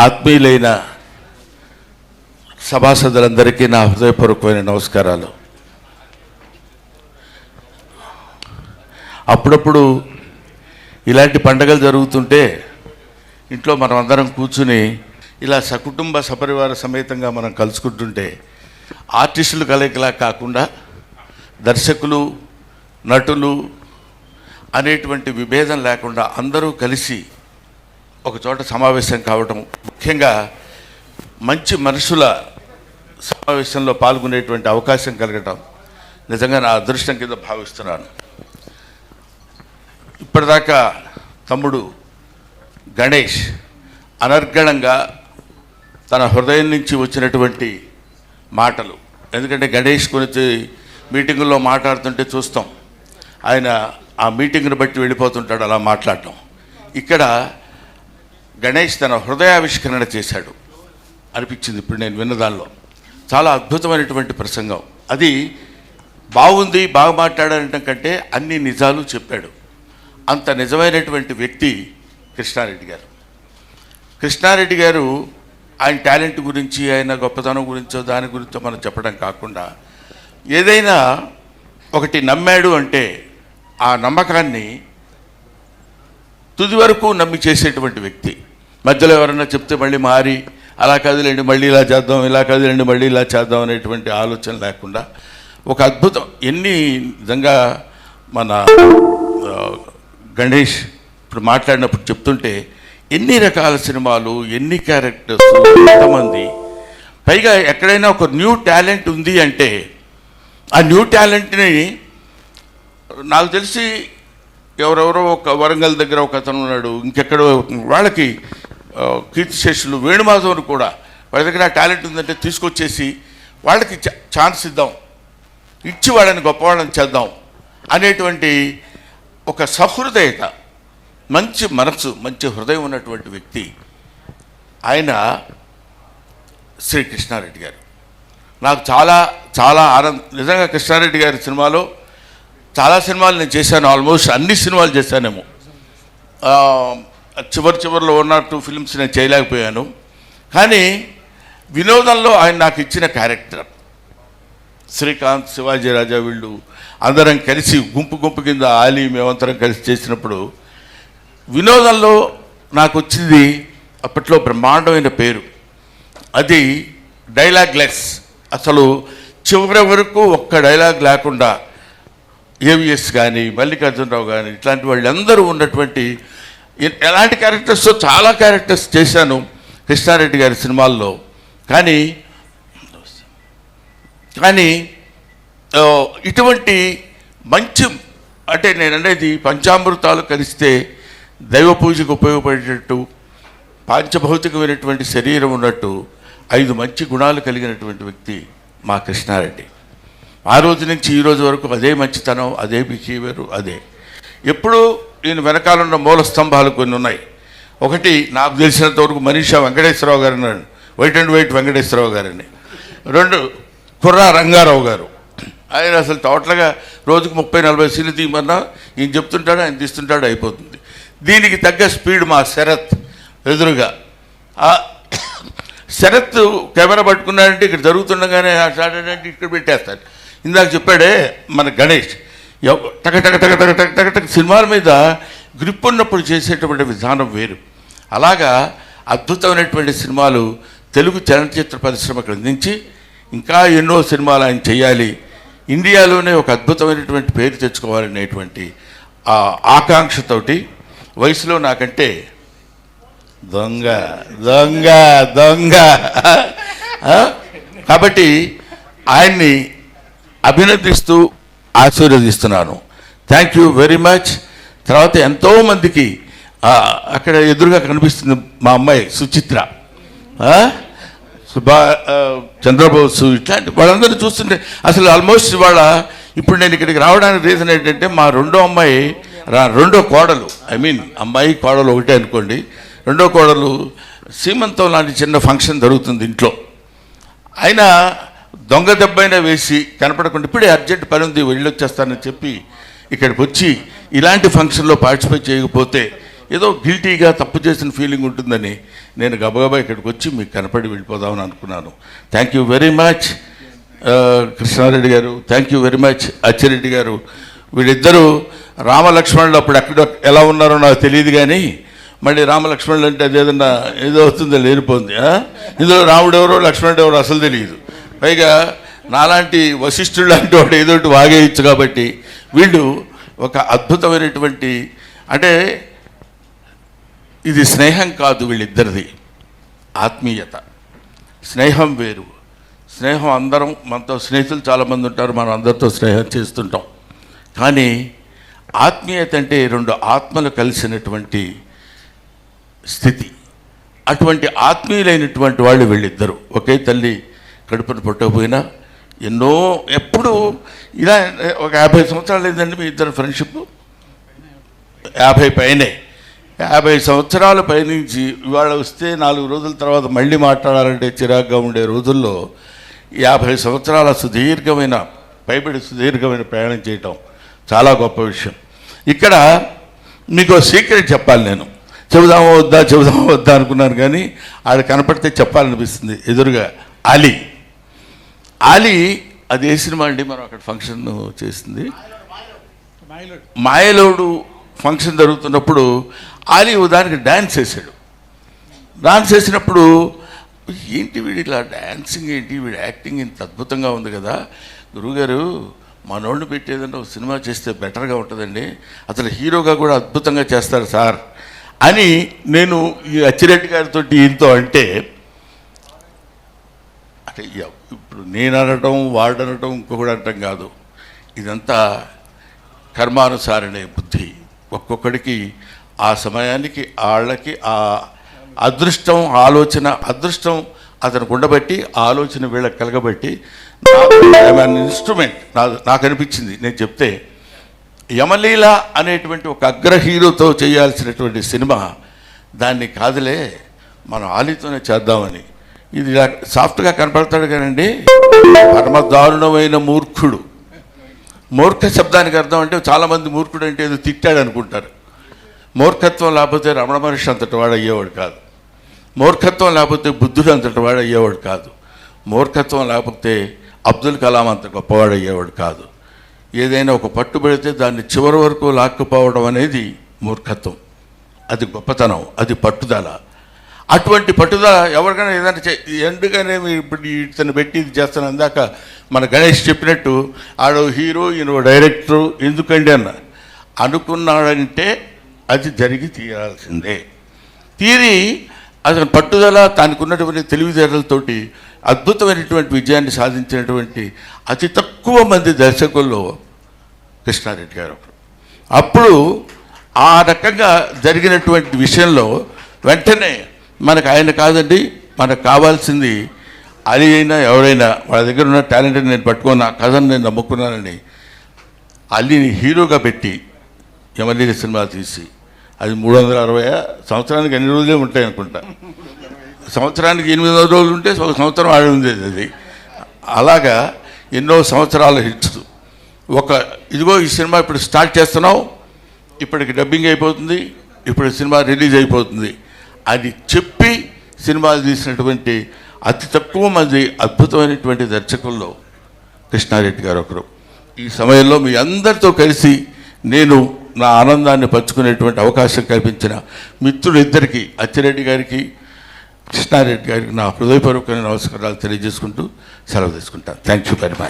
ఆత్మీయులైన సభాసదులందరికీ నా హృదయపూర్వకమైన నమస్కారాలు. అప్పుడప్పుడు ఇలాంటి పండగలు జరుగుతుంటే ఇంట్లో మనం అందరం కూర్చుని ఇలా సకుటుంబ సపరివార సమేతంగా మనం కలుసుకుంటుంటే ఆర్టిస్టులు కలయికలా కాకుండా దర్శకులు, నటులు అనేటువంటి విభేదం లేకుండా అందరూ కలిసి ఒక చోట సమావేశం కావటం, ముఖ్యంగా మంచి మనుషుల సమావేశంలో పాల్గొనేటువంటి అవకాశం కలగటం నిజంగా నా అదృష్టం కింద భావిస్తున్నాను. ఇప్పటిదాకా తమ్ముడు గణేష్ అనర్గళంగా తన హృదయం నుంచి వచ్చినటువంటి మాటలు, ఎందుకంటే గణేష్ గురించి మీటింగుల్లో మాట్లాడుతుంటే చూస్తాం, ఆయన ఆ మీటింగ్ని బట్టి వెళ్ళిపోతుంటాడు అలా మాట్లాడటం. ఇక్కడ గణేష్ తన హృదయావిష్కరణ చేశాడు అనిపించింది ఇప్పుడు నేను విన్నదానిలో. చాలా అద్భుతమైనటువంటి ప్రసంగం. అది బాగుంది, బాగా మాట్లాడటం కంటే అన్ని నిజాలు చెప్పాడు. అంత నిజమైనటువంటి వ్యక్తి కృష్ణారెడ్డి గారు. కృష్ణారెడ్డి గారు ఆయన టాలెంట్ గురించి, ఆయన గొప్పతనం గురించో దాని గురించో మనం చెప్పడం కాకుండా ఏదైనా ఒకటి నమ్మాడు అంటే ఆ నమ్మకాన్ని తుది వరకు నమ్మి చేసేటువంటి వ్యక్తి. మధ్యలో ఎవరన్నా చెప్తే మళ్ళీ మారి అలా కదిలేండి మళ్ళీ ఇలా చేద్దాం, ఇలా కదిలేండి మళ్ళీ ఇలా చేద్దాం అనేటువంటి ఆలోచన లేకుండా ఒక అద్భుతం. ఎన్ని నిజంగా మన గణేష్ ఇప్పుడు మాట్లాడినప్పుడు చెప్తుంటే ఎన్ని రకాల సినిమాలు, ఎన్ని క్యారెక్టర్స్, ఎంతమంది, పైగా ఎక్కడైనా ఒక న్యూ టాలెంట్ ఉంది అంటే ఆ న్యూ టాలెంట్ని నాకు తెలిసి ఎవరెవరో ఒక వరంగల్ దగ్గర ఒక అతను ఉన్నాడు, ఇంకెక్కడో వాళ్ళకి కీర్తిశేషులు వేణుమాధవన్ కూడా వాళ్ళ దగ్గర ఆ టాలెంట్ ఉందంటే తీసుకొచ్చేసి వాళ్ళకి ఛాన్స్ ఇద్దాం, ఇచ్చి వాళ్ళని గొప్పవాళ్ళని చేద్దాం అనేటువంటి ఒక సహృదయత, మంచి మనసు, మంచి హృదయం ఉన్నటువంటి వ్యక్తి ఆయన శ్రీ కృష్ణారెడ్డి గారు. నాకు చాలా చాలా నిజంగా కృష్ణారెడ్డి గారి సినిమాలో చాలా సినిమాలు నేను చేశాను, ఆల్మోస్ట్ అన్ని సినిమాలు చేశానేమో. చివరిలో 1 or 2 ఫిల్మ్స్ నేను చేయలేకపోయాను. కానీ వినోదంలో ఆయన నాకు ఇచ్చిన క్యారెక్టర్ శ్రీకాంత్, శివాజీ రాజా వీళ్ళు అందరం కలిసి గుంపు కింద ఆలీ మేమంతరం కలిసి చేసినప్పుడు వినోదంలో నాకు వచ్చింది అప్పట్లో బ్రహ్మాండమైన పేరు. అది డైలాగ్ లెస్. అసలు చివరి వరకు ఒక్క డైలాగ్ లేకుండా ఏవిఎస్ కానీ, మల్లికార్జునరావు కానీ ఇట్లాంటి వాళ్ళందరూ ఉన్నటువంటి ఎలాంటి క్యారెక్టర్స్, చాలా క్యారెక్టర్స్ చేశాను కృష్ణారెడ్డి గారి సినిమాల్లో. కానీ ఇటువంటి మంచి, అంటే నేను అనేది పంచామృతాలు కలిస్తే దైవ పూజకు ఉపయోగపడేటట్టు పాంచభౌతికమైనటువంటి శరీరం ఉన్నట్టు 5 మంచి గుణాలు కలిగినటువంటి వ్యక్తి మా కృష్ణారెడ్డి. ఆ రోజు నుంచి ఈ రోజు వరకు అదే మంచితనం, అదే బిహేవియర్, అదే. ఎప్పుడు ఈయన వెనకాలన్న మూల స్తంభాలు కొన్ని ఉన్నాయి. ఒకటి నాకు తెలిసినంత వరకు మనీషా వెంకటేశ్వరరావు గారు అన్నాడు, వైట్ అండ్ వైట్ వెంకటేశ్వరరావు గారని. 2 కుర్రా రంగారావు గారు. ఆయన అసలు టోటల్గా రోజుకు 30-40 సీన్లు తీయమన్నా ఈయన చెప్తుంటాడు, ఆయన తీస్తుంటాడు, అయిపోతుంది. దీనికి తగ్గ స్పీడ్ మా శరత్ ఎదురుగా. శరత్ కెమెరా పట్టుకున్నాడంటే ఇక్కడ జరుగుతుండగానే ఆ షాట్ అంటే ఇక్కడ పెట్టేస్తాడు. ఇందాక చెప్పాడే మన గణేష్ టక టక టక టక టక టక టక సినిమాల మీద గ్రిప్ ఉన్నప్పుడు చేసేటువంటి విధానం వేరు. అలాగా అద్భుతమైనటువంటి సినిమాలు తెలుగు చలనచిత్ర పరిశ్రమకు అందించి ఇంకా ఎన్నో సినిమాలు ఆయన చేయాలి, ఇండియాలోనే ఒక అద్భుతమైనటువంటి పేరు తెచ్చుకోవాలనేటువంటి ఆ ఆకాంక్షతోటి వయసులో నాకంటే దొంగ దొంగ దొంగ కాబట్టి ఆయన్ని అభినందిస్తూ ఆశీర్వదిస్తున్నాను. Thank you very much. తర్వాత ఎంతోమందికి అక్కడ ఎదురుగా కనిపిస్తుంది మా అమ్మాయి సుచిత్ర, చంద్రబోసు, ఇట్లాంటి వాళ్ళందరూ చూస్తుంటే అసలు ఆల్మోస్ట్ వాళ్ళ ఇప్పుడు నేను ఇక్కడికి రావడానికి రీజన్ ఏంటంటే మా రెండో అమ్మాయి, రెండో కోడలు, అమ్మాయి కోడలు ఒకటే అనుకోండి, రెండో కోడలు సీమంతం లాంటి చిన్న ఫంక్షన్ జరుగుతుంది ఇంట్లో. ఆయన దొంగ దెబ్బైనా వేసి కనపడకుండా ఇప్పుడే అర్జెంట్ పని ఉంది వెళ్ళొచ్చేస్తానని చెప్పి ఇక్కడికి వచ్చి ఇలాంటి ఫంక్షన్లో పార్టిసిపేట్ చేయకపోతే ఏదో గిల్టీగా తప్పు చేసిన ఫీలింగ్ ఉంటుందని నేను గబగబా ఇక్కడికి వచ్చి మీకు కనపడి వెళ్ళిపోదామని అనుకున్నాను. Thank you very much Krishnareddy గారు, thank you very much Achireddy గారు. వీళ్ళిద్దరూ రామలక్ష్మణులు అప్పుడు ఎక్కడ ఎలా ఉన్నారో నాకు తెలియదు, కానీ మళ్ళీ రామలక్ష్మణులు అంటే అదేదన్నా ఏదో అవుతుందో లేనిపోతుంది. ఇందులో రాముడు ఎవరో లక్ష్మణుడు ఎవరో అసలు తెలియదు. పైగా నాలాంటి వశిష్ఠుడు లాంటి వాడు ఏదో ఒకటి వాగేయచ్చు. కాబట్టి వీళ్ళు ఒక అద్భుతమైనటువంటి, అంటే ఇది స్నేహం కాదు, వీళ్ళిద్దరిది ఆత్మీయత. స్నేహం వేరు. స్నేహం అందరం, మనతో స్నేహితులు చాలామంది ఉంటారు, మనం అందరితో స్నేహం చేస్తుంటాం. కానీ ఆత్మీయత అంటే రెండు ఆత్మలు కలిసినటువంటి స్థితి. అటువంటి ఆత్మీయులైనటువంటి వాళ్ళు వీళ్ళిద్దరు. ఒకే తల్లి కడుపును పుట్టకపోయినా ఎప్పుడు ఇలా ఒక 50 సంవత్సరాలు లేదండి మీ ఇద్దరు ఫ్రెండ్షిప్. 50 పైనే, 50 సంవత్సరాల పైనుంచి ఇవాళ వస్తే 4 రోజుల తర్వాత మళ్ళీ మాట్లాడాలంటే చిరాగ్గా ఉండే రోజుల్లో 50 సంవత్సరాల సుదీర్ఘమైన ప్రయాణం చేయటం చాలా గొప్ప విషయం. ఇక్కడ మీకు సీక్రెట్ చెప్పాలి. నేను చెబుదామా వద్దా అనుకున్నాను, కానీ ఆడ కనపడితే చెప్పాలనిపిస్తుంది. ఎదురుగా ఆలీ అది ఏ సినిమా అండి? మనం అక్కడ ఫంక్షన్ చేసింది మాయలోడు ఫంక్షన్ జరుగుతున్నప్పుడు ఆలీ దానికి డ్యాన్స్ చేశాడు. డాన్స్ చేసినప్పుడు ఏంటి వీడు ఇట్లా డ్యాన్సింగ్ ఏంటి, వీడు యాక్టింగ్ ఇంత అద్భుతంగా ఉంది కదా గురువుగారు, మనోడిని పెట్టేదంటే ఒక సినిమా చేస్తే బెటర్గా ఉంటుందండి, అసలు హీరోగా కూడా అద్భుతంగా చేస్తారు సార్ అని నేను ఈ అచ్చిరెడ్డి గారితో ఈయనతో అంటే ఇప్పుడు నేను అనటం వాడు అనటం ఇంకొకటి అనటం కాదు, ఇదంతా కర్మానుసారనే బుద్ధి. ఒక్కొక్కడికి ఆ సమయానికి వాళ్ళకి ఆ అదృష్టం అతనికి ఉండబట్టి ఆలోచన వీళ్ళకి కలగబట్టి ఇన్స్ట్రుమెంట్ నాకు అనిపించింది. నేను చెప్తే యమలీల అనేటువంటి ఒక అగ్ర హీరోతో చేయాల్సినటువంటి సినిమా, దాన్ని కాదులే మనం ఆలీతోనే చేద్దామని. ఇది సాఫ్ట్గా కనపడతాడు కానండి, పరమ దారుణమైన మూర్ఖుడు. మూర్ఖ శబ్దానికి అర్థం అంటే చాలామంది మూర్ఖుడు అంటే ఏదో తిట్టాడు అనుకుంటారు. మూర్ఖత్వం లేకపోతే రమణ మహర్షి అంతటి వాడు అయ్యేవాడు కాదు. మూర్ఖత్వం లేకపోతే బుద్ధుడు అంతటి వాడు అయ్యేవాడు కాదు. మూర్ఖత్వం లేకపోతే అబ్దుల్ కలాం అంత గొప్పవాడు అయ్యేవాడు కాదు. ఏదైనా ఒక పట్టు పెడితే దాన్ని చివరి వరకు లాక్కుపోవడం అనేది మూర్ఖత్వం, అది గొప్పతనం, అది పట్టుదల. అటువంటి పట్టుదల ఎవరికైనా ఏదైనా ఎందుకనే ఇప్పుడు ఇతను పెట్టి ఇది చేస్తాను అందాక మన గణేష్ చెప్పినట్టు ఆడో హీరో ఈయన డైరెక్టరు ఎందుకండి అనుకున్నాడంటే అది జరిగి తీరాల్సిందే. తీరి అతని పట్టుదల, తనకు ఉన్నటువంటి తెలివితేటలతోటి అద్భుతమైనటువంటి విజయాన్ని సాధించినటువంటి అతి తక్కువ మంది దర్శకుల్లో కృష్ణారెడ్డి గారు. అప్పుడు ఆ రకంగా జరిగినటువంటి విషయంలో వెంటనే మనకు ఆయన కాదండి, మనకు కావాల్సింది అది అయినా ఎవరైనా వాళ్ళ దగ్గర ఉన్న టాలెంట్ని నేను పట్టుకున్న కథను నేను నమ్ముకున్నానని అల్లిని హీరోగా పెట్టి యమలీల సినిమా తీసి, అది 360 సంవత్సరానికి ఎన్ని రోజులే ఉంటాయి అనుకుంటా, సంవత్సరానికి 800 రోజులు ఉంటే ఒక సంవత్సరం ఆడి ఉండేది అది. అలాగా ఎన్నో సంవత్సరాల హిట్స్. ఇదిగో ఈ సినిమా ఇప్పుడు స్టార్ట్ చేస్తున్నాం, ఇప్పటికి డబ్బింగ్ అయిపోతుంది, ఇప్పుడు సినిమా రిలీజ్ అయిపోతుంది అది చెప్పి సినిమాలు తీసినటువంటి అతి తక్కువ మంది అద్భుతమైనటువంటి దర్శకుల్లో కృష్ణారెడ్డి గారు ఒకరు. ఈ సమయంలో మీ అందరితో కలిసి నేను నా ఆనందాన్ని పంచుకునేటువంటి అవకాశం కల్పించిన మిత్రులిద్దరికీ, అచ్చిరెడ్డి గారికి, కృష్ణారెడ్డి గారికి నా హృదయపూర్వకమైన నమస్కారాలు తెలియజేసుకుంటూ సెలవు తీసుకుంటాను. Thank you very much.